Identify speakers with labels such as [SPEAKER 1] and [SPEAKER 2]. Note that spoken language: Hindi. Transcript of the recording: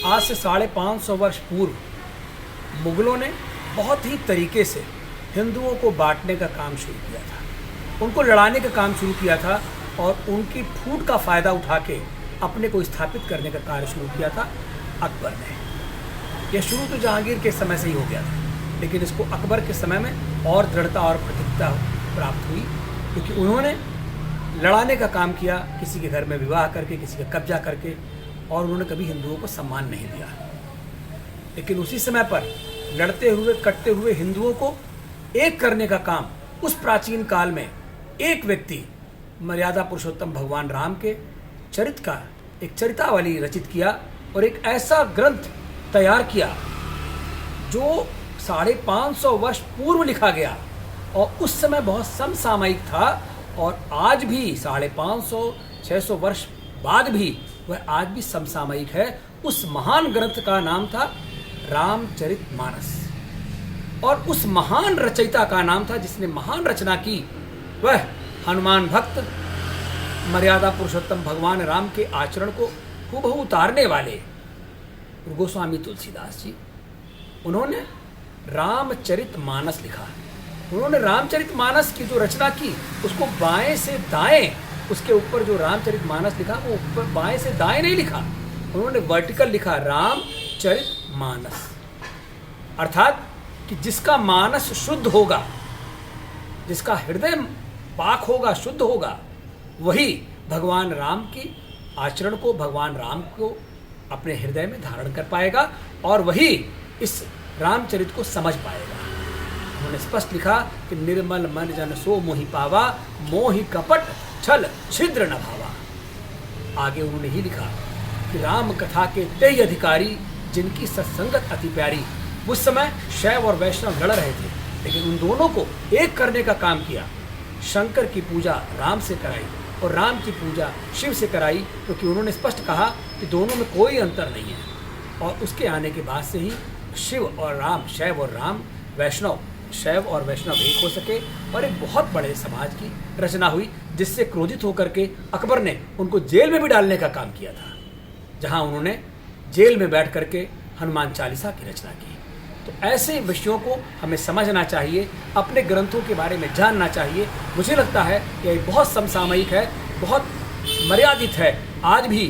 [SPEAKER 1] आज से 550 वर्ष पूर्व मुगलों ने बहुत ही तरीके से हिंदुओं को बांटने का काम शुरू किया था, उनको लड़ाने का काम शुरू किया था और उनकी फूट का फ़ायदा उठा के अपने को स्थापित करने का कार्य शुरू किया था अकबर ने। यह शुरू तो जहांगीर के समय से ही हो गया था, लेकिन इसको अकबर के समय में और दृढ़ता और प्रतीकता प्राप्त हुई, क्योंकि उन्होंने लड़ाने का काम किया, किसी के घर में विवाह करके, किसी का कब्जा करके, और उन्होंने कभी हिंदुओं को सम्मान नहीं दिया। लेकिन उसी समय पर लड़ते हुए कटते हुए हिंदुओं को एक करने का काम उस प्राचीन काल में एक व्यक्ति मर्यादा पुरुषोत्तम भगवान राम के चरित्र का एक चरितावली रचित किया और एक ऐसा ग्रंथ तैयार किया जो 550 वर्ष पूर्व लिखा गया और उस समय बहुत समसामयिक था, और आज भी 550-600 वर्ष बाद भी वह आज भी समसामयिक है। उस महान ग्रंथ का नाम था रामचरितमानस, और उस महान रचयिता का नाम था, जिसने महान रचना की, वह हनुमान भक्त मर्यादा पुरुषोत्तम भगवान राम के आचरण को हूबहू उतारने वाले गोस्वामी तुलसीदास जी। उन्होंने रामचरितमानस लिखा। उन्होंने रामचरितमानस की जो रचना की उसको बाएं से दाएं, उसके ऊपर जो रामचरितमानस लिखा वो ऊपर बाएं से दाएं नहीं लिखा, उन्होंने वर्टिकल लिखा रामचरितमानस, अर्थात कि जिसका मानस शुद्ध होगा, जिसका हृदय पाक होगा, शुद्ध होगा, वही भगवान राम की आचरण को, भगवान राम को अपने हृदय में धारण कर पाएगा और वही इस रामचरित को समझ पाएगा। उन्होंने स्पष्ट लिखा कि निर्मल मन जन सो मोहि पावा, मोहि कपट छल छिद्र न भावा। आगे उन्होंने ही लिखा कि राम कथा के तेई अधिकारी, जिनकी सत्संगत अति प्यारी। उस समय शैव और वैष्णव लड़ रहे थे, लेकिन उन दोनों को एक करने का काम किया। शंकर की पूजा राम से कराई और राम की पूजा शिव से कराई, क्योंकि उन्होंने स्पष्ट कहा कि दोनों में कोई अंतर नहीं है। और उसके आने के बाद से ही शिव और राम, शैव और राम, वैष्णव, शैव और वैष्णव एक हो सके और एक बहुत बड़े समाज की रचना हुई, जिससे क्रोधित होकर के अकबर ने उनको जेल में भी डालने का काम किया था, जहां उन्होंने जेल में बैठ करके हनुमान चालीसा की रचना की। तो ऐसे विषयों को हमें समझना चाहिए, अपने ग्रंथों के बारे में जानना चाहिए। मुझे लगता है कि यह बहुत समसामयिक है, बहुत मर्यादित है। आज भी